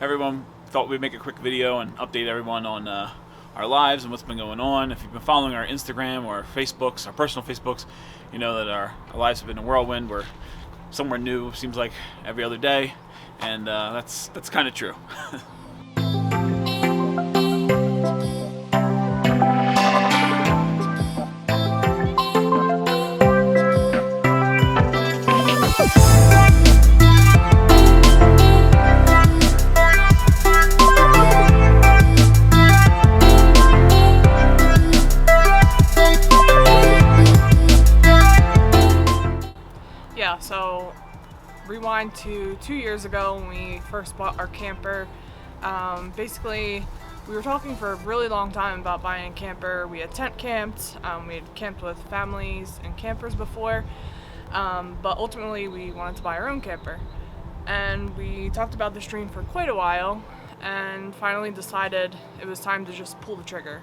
everyone thought we'd make a quick video and update everyone on our lives and what's been going on. If you've been following our Instagram or Facebooks, our personal Facebooks, you know that our lives have been a whirlwind. We're somewhere new, seems like every other day, and that's kind of true. Yeah, so rewind to 2 years ago when we first bought our camper. Basically, we were talking for a really long time about buying a camper. We had tent camped, we had camped with families and campers before, but ultimately we wanted to buy our own camper. And we talked about this dream for quite a while and finally decided it was time to just pull the trigger.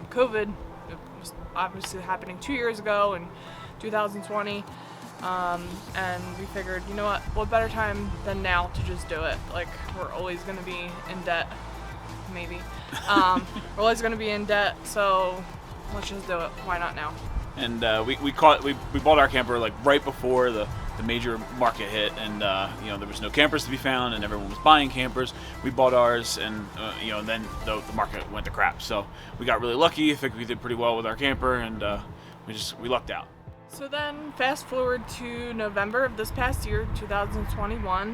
COVID, it was obviously happening 2 years ago in 2020. And we figured, you know what better time than now to just do it. Like, we're always going to be in debt, maybe. We're always going to be in debt, so let's just do it. Why not now? And we bought our camper like right before the major market hit, and you know, there was no campers to be found, and everyone was buying campers. We bought ours, and you know, then the market went to crap. So we got really lucky. I think we did pretty well with our camper, and we lucked out. So then, fast forward to November of this past year, 2021,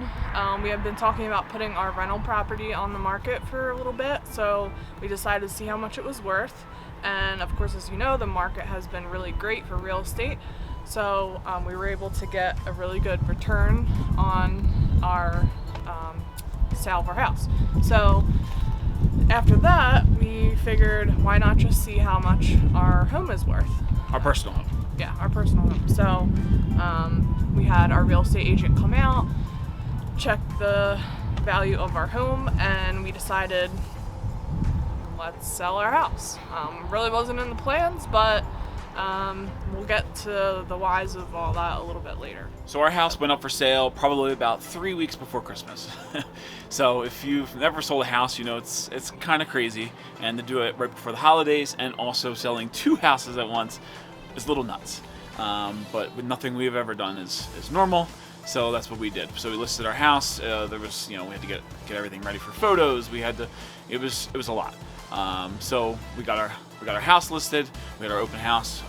we have been talking about putting our rental property on the market for a little bit, so we decided to see how much it was worth. And of course, as you know, the market has been really great for real estate, so we were able to get a really good return on our sale of our house. So after that, we figured, why not just see how much our home is worth? Our personal home. Yeah, our personal home. So we had our real estate agent come out, check the value of our home, and we decided, let's sell our house. Really wasn't in the plans, but we'll get to the whys of all that a little bit later. So our house went up for sale probably about 3 weeks before Christmas. So if you've never sold a house, you know it's kind of crazy, and to do it right before the holidays and also selling 2 houses at once is a little nuts. But with nothing we've ever done is normal, so that's what we did. So we listed our house. There was, you know, we had to get everything ready for photos. We had to. It was a lot. So we got our house listed. We had our open house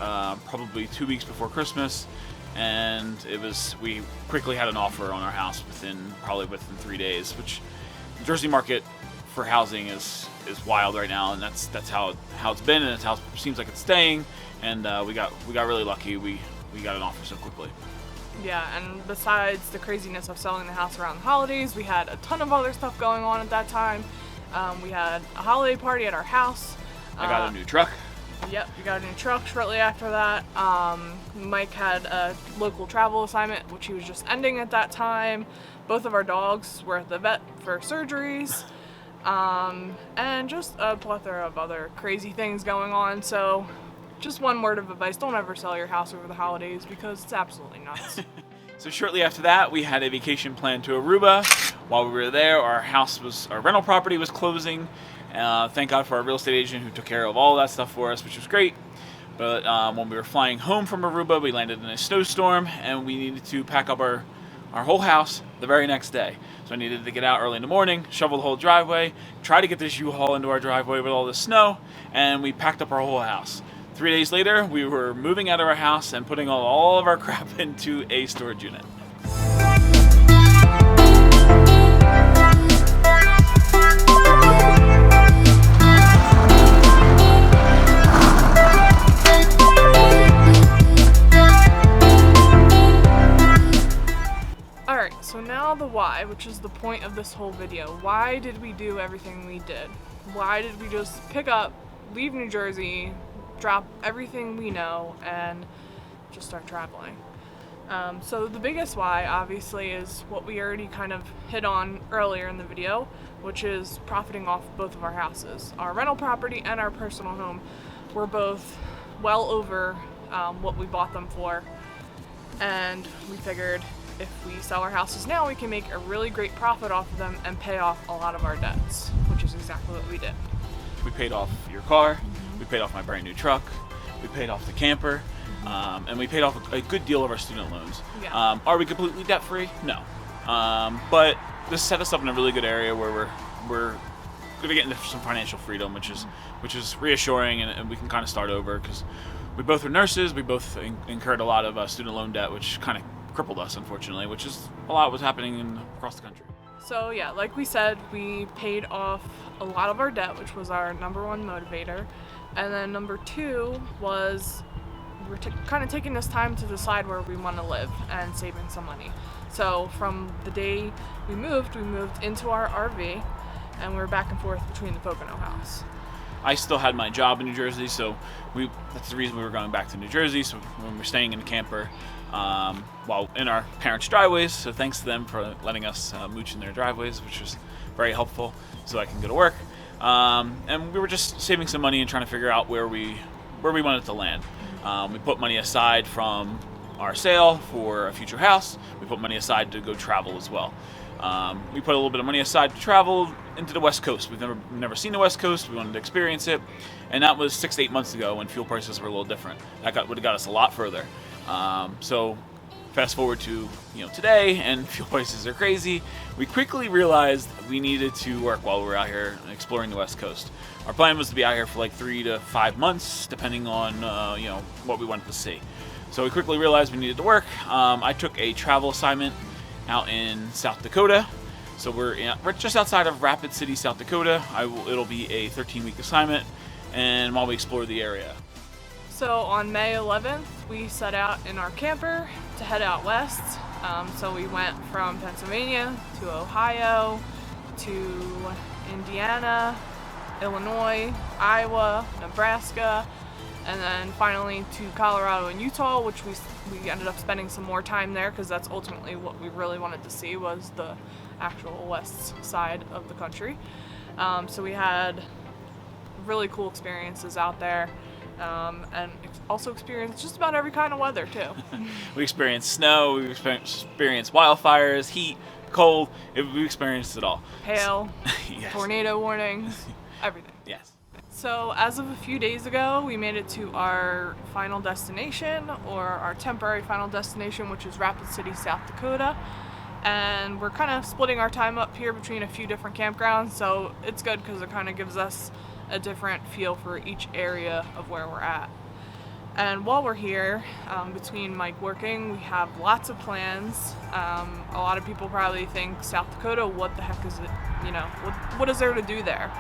probably 2 weeks before Christmas, and we quickly had an offer on our house within 3 days. Which the Jersey market for housing is wild right now, and that's how it's been, and that's how it seems like it's staying. And we got really lucky. We got an offer so quickly. Yeah, and besides the craziness of selling the house around the holidays, we had a ton of other stuff going on at that time. We had a holiday party at our house. I got a new truck. Yep, we got a new truck shortly after that. Mike had a local travel assignment, which he was just ending at that time. Both of our dogs were at the vet for surgeries. And just a plethora of other crazy things going on. So just one word of advice: don't ever sell your house over the holidays, because it's absolutely nuts. So shortly after that, we had a vacation planned to Aruba. While we were there, our rental property was closing. Thank God for our real estate agent who took care of all that stuff for us, which was great. But when we were flying home from Aruba, we landed in a snowstorm, and we needed to pack up our whole house the very next day. So I needed to get out early in the morning, shovel the whole driveway, try to get this U-Haul into our driveway with all the snow, and we packed up our whole house. 3 days later, we were moving out of our house and putting all of our crap into a storage unit. Alright, so now the why, which is the point of this whole video. Why did we do everything we did? Why did we just pick up, leave New Jersey, drop everything we know, and just start traveling? So the biggest why, obviously, is what we already kind of hit on earlier in the video, which is profiting off both of our houses. Our rental property and our personal home were both well over what we bought them for, and we figured if we sell our houses now, we can make a really great profit off of them and pay off a lot of our debts, which is exactly what we did. We paid off your car, we paid off my brand new truck, we paid off the camper, and we paid off a good deal of our student loans. Yeah. Are we completely debt free? No. But this set us up in a really good area where we're going to get into some financial freedom, which is reassuring, and we can kind of start over because we both are nurses. We both incurred a lot of student loan debt, which kind of crippled us, unfortunately, which is a lot was happening across the country. So yeah, like we said, we paid off a lot of our debt, which was our number one motivator. And then number two was we're kind of taking this time to decide where we want to live and saving some money. So from the day we moved into our RV, and we were back and forth between the Pocono house. I still had my job in New Jersey, so that's the reason we were going back to New Jersey. So when we're staying in the camper, while in our parents' driveways, so thanks to them for letting us mooch in their driveways, which was very helpful, so I can go to work. And we were just saving some money and trying to figure out where we wanted to land. We put money aside from our sale for a future house. We put money aside to go travel as well. We put a little bit of money aside to travel into the West Coast. We've never seen the West Coast. We wanted to experience it, and that was 6 to 8 months ago when fuel prices were a little different. That would have got us a lot further. So fast forward to today, and fuel prices are crazy. We quickly realized we needed to work while we were out here exploring the West Coast. Our plan was to be out here for like 3 to 5 months, depending on what we wanted to see. So we quickly realized we needed to work. I took a travel assignment out in South Dakota. So we're just outside of Rapid City, South Dakota. It'll be a 13-week assignment, and while we explore the area. So on May 11th, we set out in our camper to head out west. So we went from Pennsylvania to Ohio to Indiana, Illinois, Iowa, Nebraska, and then finally to Colorado and Utah, which we ended up spending some more time there because that's ultimately what we really wanted to see, was the actual west side of the country. So we had really cool experiences out there, and also experienced just about every kind of weather too. We experienced snow, we experienced wildfires, heat, cold. We experienced it all. Hail, Yes. tornado warnings, everything. Yes. So as of a few days ago, we made it to our final destination, or our temporary final destination, which is Rapid City, South Dakota. And we're kind of splitting our time up here between a few different campgrounds, so it's good because it kind of gives us a different feel for each area of where we're at. And while we're here, between Mike working, we have lots of plans. A lot of people probably think, South Dakota, what the heck is it? What is there to do there?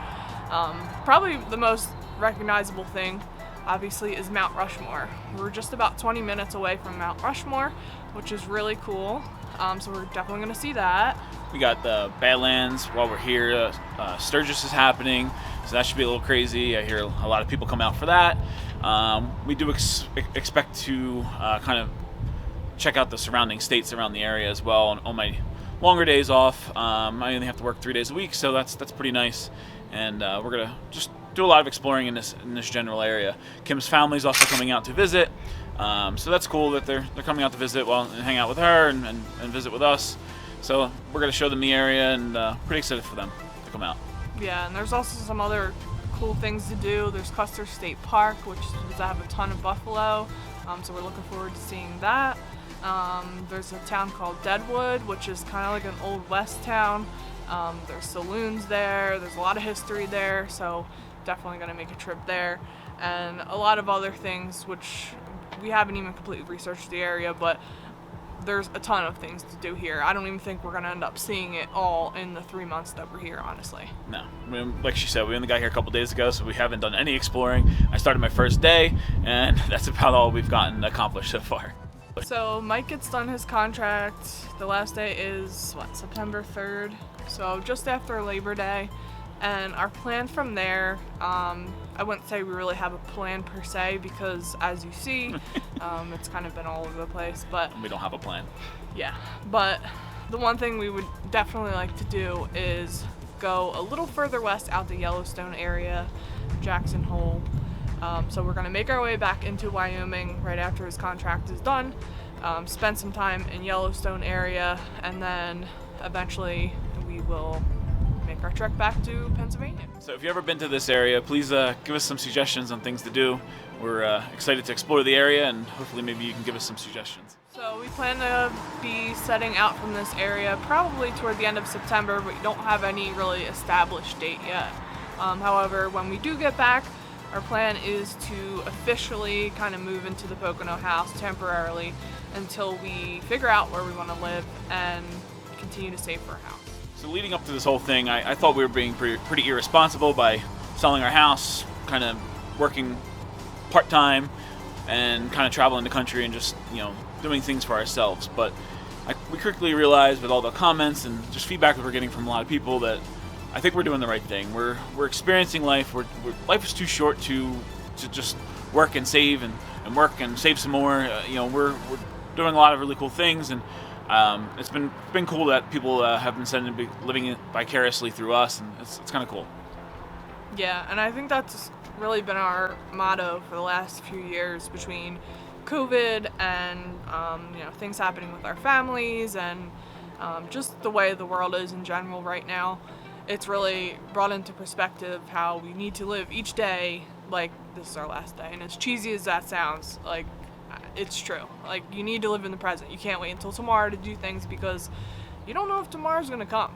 Probably the most recognizable thing, obviously, is Mount Rushmore. We're just about 20 minutes away from Mount Rushmore, which is really cool. So we're definitely going to see that. We got the Badlands while we're here. Sturgis is happening, so that should be a little crazy. I hear a lot of people come out for that. We do expect to kind of check out the surrounding states around the area as well on my longer days off. I only have to work 3 days a week, so that's pretty nice. And we're gonna just do a lot of exploring in this general area. Kim's family is also coming out to visit, so that's cool that they're coming out to visit and hang out with her and visit with us. So we're gonna show them the area, and pretty excited for them to come out. Yeah, and there's also some other cool things to do. There's Custer State Park, which does have a ton of buffalo, so we're looking forward to seeing that. There's a town called Deadwood, which is kind of like an old west town. There's saloons there, there's a lot of history there, so definitely going to make a trip there. And a lot of other things, which we haven't even completely researched the area, but there's a ton of things to do here. I don't even think we're going to end up seeing it all in the 3 months that we're here, honestly. No. Like she said, we only got here a couple days ago, so we haven't done any exploring. I started my first day, and that's about all we've gotten accomplished so far. So Mike gets done his contract. The last day is, September 3rd? So just after Labor Day. And our plan from there, I wouldn't say we really have a plan per se, because as you see, it's kind of been all over the place, but we don't have a plan. Yeah, but the one thing we would definitely like to do is go a little further west out the Yellowstone area, Jackson Hole. So we're gonna make our way back into Wyoming right after his contract is done, spend some time in Yellowstone area, and then eventually we will make our trek back to Pennsylvania. So if you've ever been to this area, please give us some suggestions on things to do. We're excited to explore the area, and hopefully maybe you can give us some suggestions. So we plan to be setting out from this area probably toward the end of September, but we don't have any really established date yet. However, when we do get back, our plan is to officially kind of move into the Pocono house temporarily until we figure out where we want to live and continue to save for a house. So leading up to this whole thing, I thought we were being pretty irresponsible by selling our house, kind of working part-time and kind of traveling the country and just, doing things for ourselves. But we quickly realized with all the comments and just feedback that we're getting from a lot of people that I think we're doing the right thing. We're experiencing life. Life is too short to just work and save and work and save some more. We're doing a lot of really cool things, and it's been cool that people have been sending to be living vicariously through us, and it's kind of cool. Yeah, and I think that's really been our motto for the last few years, between COVID and things happening with our families and just the way the world is in general right now. It's really brought into perspective how we need to live each day like this is our last day. And as cheesy as that sounds, like, it's true. Like, you need to live in the present. You can't wait until tomorrow to do things, because you don't know if tomorrow's gonna come.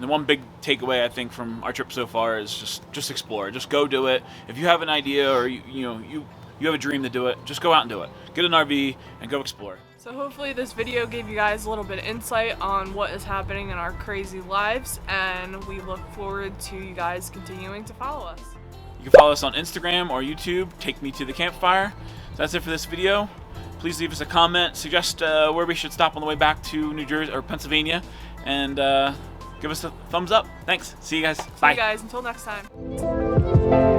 The one big takeaway I think from our trip so far is just explore. Just go do it. If you have an idea or you have a dream to do it, just go out and do it. Get an RV and go explore. So hopefully this video gave you guys a little bit of insight on what is happening in our crazy lives, and we look forward to you guys continuing to follow us. You can follow us on Instagram or YouTube, Take Me to the Campfire. So that's it for this video. Please leave us a comment, suggest where we should stop on the way back to New Jersey or Pennsylvania, and give us a thumbs up. Thanks. See you guys. Bye. See you guys. Until next time.